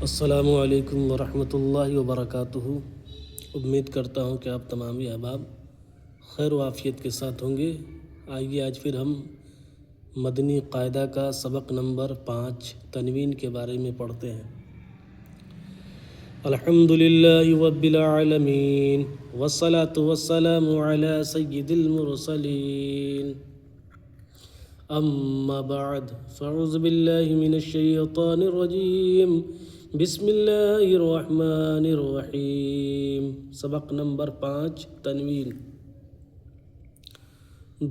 السلام علیکم ورحمۃ اللہ وبرکاتہ۔ امید کرتا ہوں کہ آپ تمام احباب خیر و عافیت کے ساتھ ہوں گے۔ آئیے آج پھر ہم مدنی قاعدہ کا سبق نمبر 5 تنوین کے بارے میں پڑھتے ہیں۔ الحمد للہ رب العالمین والصلاة والسلام علی سید المرسلین، اما بعد فاعوذ باللہ من الشیطان الرجیم، بسم اللہ الرحمن الرحیم۔ سبق نمبر 5 تنوین۔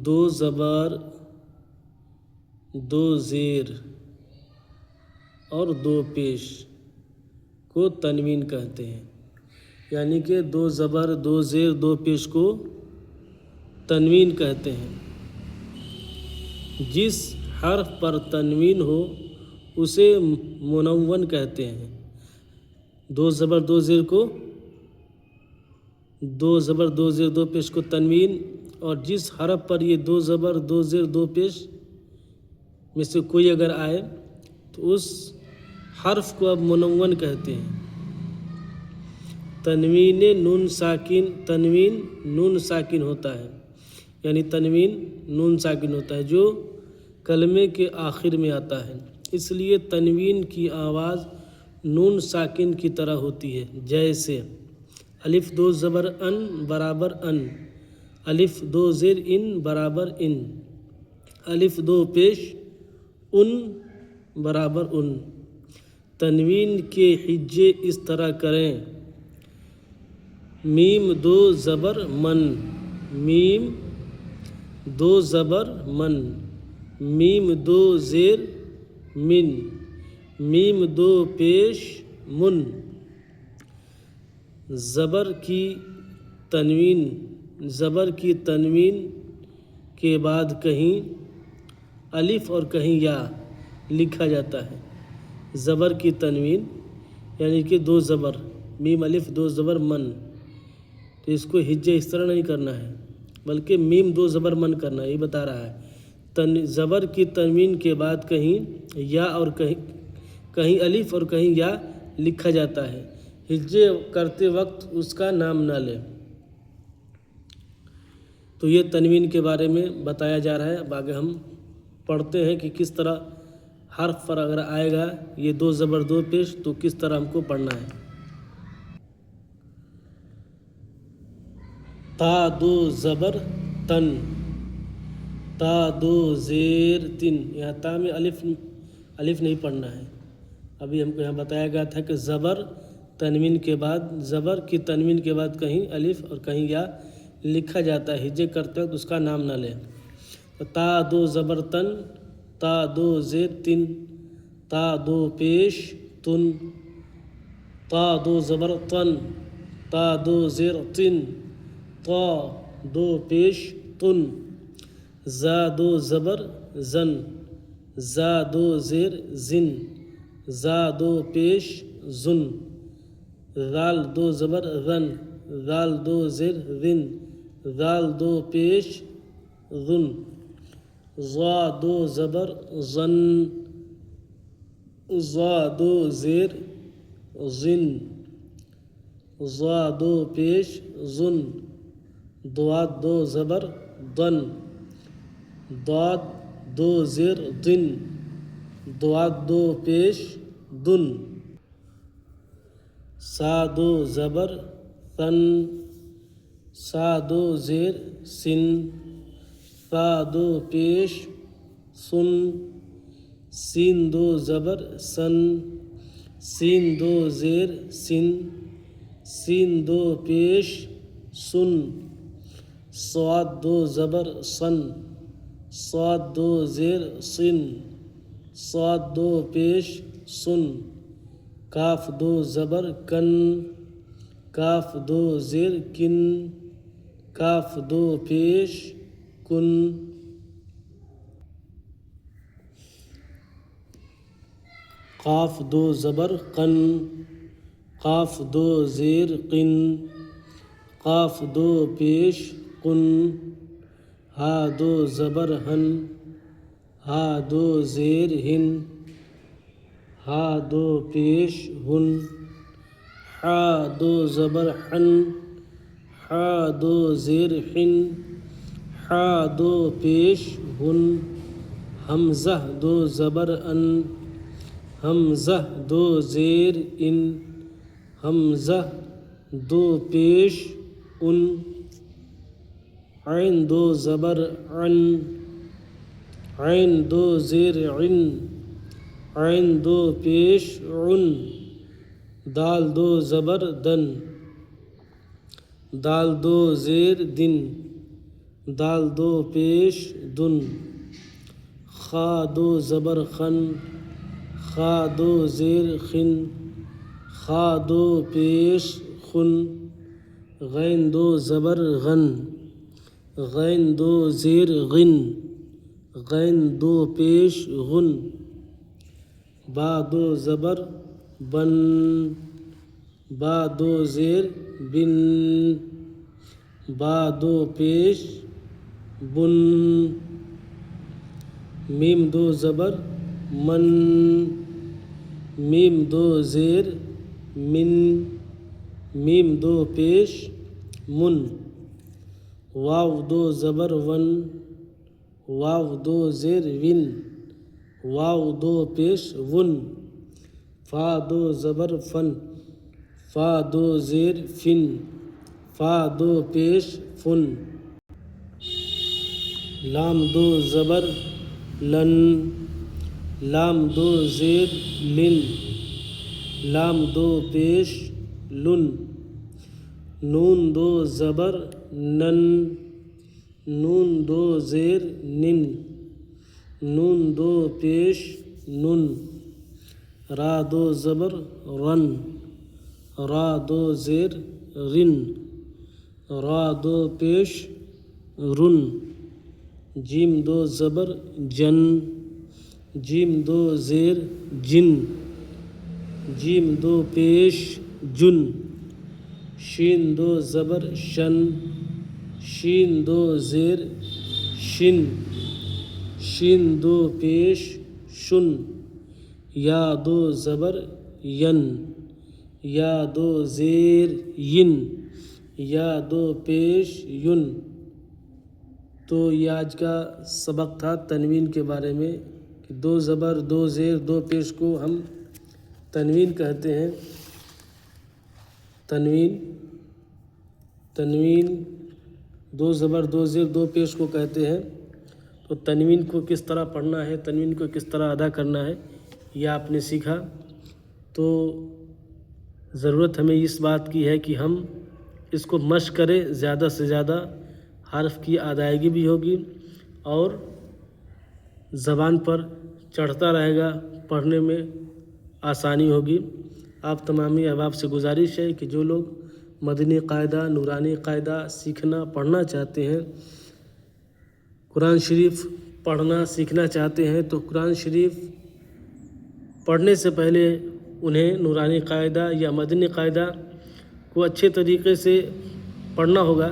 دو زبر، دو زیر اور دو پیش کو تنوین کہتے ہیں، یعنی کہ دو زبر، دو زیر، دو پیش کو تنوین کہتے ہیں۔ جس حرف پر تنوین ہو اسے منون کہتے ہیں۔ دو زبر دو زیر کو، دو زبر دو زیر دو پیش کو تنوین، اور جس حرف پر یہ دو زبر دو زیر دو پیش میں سے کوئی اگر آئے تو اس حرف کو اب منون کہتے ہیں۔ تنوین نون ساکن، تنوین نون ساکن ہوتا ہے، یعنی تنوین نون ساکن ہوتا ہے جو کلمے کے آخر میں آتا ہے، اس لیے تنوین کی آواز نون ساکن کی طرح ہوتی ہے، جیسے الف دو زبر ان برابر ان، الف دو زیر ان برابر ان، الف دو پیش ان برابر ان۔ تنوین کے ہجے اس طرح کریں: میم دو زبر من، میم دو زبر من، میم دو زیر من، میم دو پیش من۔ زبر کی تنوین کے بعد کہیں الف اور کہیں یا لکھا جاتا ہے۔ زبر کی تنوین یعنی کہ دو زبر، میم الف دو زبر من، تو اس کو ہجے اس طرح نہیں کرنا ہے بلکہ میم دو زبر من کرنا ہے، یہ بتا رہا ہے۔ زبر کی تنوین کے بعد کہیں یا اور کہیں الف اور کہیں یا لکھا جاتا ہے، ہجے کرتے وقت اس کا نام نہ لیں۔ تو یہ تنوین کے بارے میں بتایا جا رہا ہے۔ اب آگے ہم پڑھتے ہیں کہ کس طرح حرف پر اگر آئے گا یہ دو زبر دو پیش تو کس طرح ہم کو پڑھنا ہے۔ تا دو زبر تن، تا دو زیر تن، یہاں تا میں الف نہیں پڑھنا ہے۔ ابھی ہم کو یہاں بتایا گیا تھا کہ زبر تنوین کے بعد، زبر کی تنوین کے بعد کہیں الف اور کہیں یا لکھا جاتا ہے، ہجے کرتے وقت اس کا نام نہ لیں۔ تا دو زبر تن، تا دو زیر تن، تا دو پیش تن، تا دو زبر تن، تا دو زیر تن، تا دو پیش تن، زا دو زبر زن، زا دو زیر زن، زا دو پیش زن، ذال دو زبر ذن، ذال دو زیر ذن، ذال دو پیش ذن، ضا دو زبر ظن، ضا دو زیر ظن، ضا دو پیش ظن، ضاد دو زبر ضن، ضاد دو زیر ضن، ضاد دو پیش ضن، سا دو زبر ثن، سا دو زیر سن، سا دو پیش سن، سین دو زبر سن، سین دو زیر سن، سین دو پیش سن، صاد دو زبر سن، صاد دو زیر سن، صاد دو پیش سن، کاف دو زبر کن، کاف دو زیر کن، کاف دو پیش کن، قاف دو زبر قن، قاف دو زیر قن، قاف دو پیش قن، ہا دو زبر ہن، ہا دو زیر ہن، ہا دو پیش ہن، حا دو زبر حن، حا دو زیر حن، حا دو پیش ہن، حمزہ دو زبر ان، حمزہ دو زیر ان، حمزہ دو پیش ان، عین دو زبر عن، عین دو زیر عن، عین دو پیش عن، دال دو زبر دن، دال دو زیر دن، دال دو پیش دن، خا دو زبر خن، خا دو زیر خن، خا دو پیش خن، غین دو زبر غن، غین دو زیر غن، غین دو پیش غن، با دو زبر بن، با دو زیر بن، با دو پیش بن، میم دو زبر من، میم دو زیر من، میم دو پیش من، واو دو زبر ون، واو دو زیر ون، واو دو پیش ون، فا دو زبر فن، فا دو زیر فن، فا دو پیش فن، لام دو زبر لن، لام دو زیر لن، لام دو پیش لن، نون دو زبر نن، نون دو زیر نن، نون دو پیش نن، را دو زبر رن، را دو زیر رن، را دو پیش رن، جیم دو زبر جن، جیم دو زیر جن، جیم دو پیش جن، شین دو زبر شن، شین دو زیر شن، شین دو پیش شن، یا دو زبر ین، یا دو زیر ین، یا دو پیش ین۔ تو یہ آج کا سبق تھا تنوین کے بارے میں کہ دو زبر دو زیر دو پیش کو ہم تنوین کہتے ہیں۔ تنوین تنوین دو زبر دو زیر دو پیش کو کہتے ہیں۔ تو تنوین کو کس طرح پڑھنا ہے، تنوین کو کس طرح ادا کرنا ہے، یہ آپ نے سیکھا۔ تو ضرورت ہمیں اس بات کی ہے کہ ہم اس کو مشق کریں، زیادہ سے زیادہ حرف کی ادائیگی بھی ہوگی اور زبان پر چڑھتا رہے گا، پڑھنے میں آسانی ہوگی۔ آپ تمامی احباب سے گزارش ہے کہ جو لوگ مدنی قاعدہ، نورانی قاعدہ سیکھنا پڑھنا چاہتے ہیں، قرآن شریف پڑھنا سیکھنا چاہتے ہیں، تو قرآن شریف پڑھنے سے پہلے انہیں نورانی قاعدہ یا مدنی قاعدہ کو اچھے طریقے سے پڑھنا ہوگا،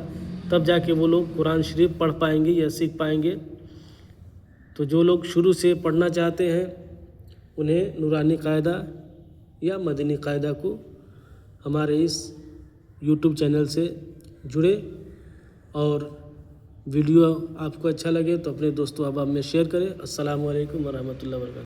تب جا کے وہ لوگ قرآن شریف پڑھ پائیں گے یا سیکھ پائیں گے۔ تو جو لوگ شروع سے پڑھنا چاہتے ہیں انہیں نورانی قاعدہ یا مدنی قاعدہ کو ہمارے اس یوٹیوب چینل سے جڑے، اور ویڈیو آپ کو اچھا لگے تو اپنے دوستوں احباب میں شیئر کریں۔ السلام علیکم ورحمۃ اللہ وبرکاتہ۔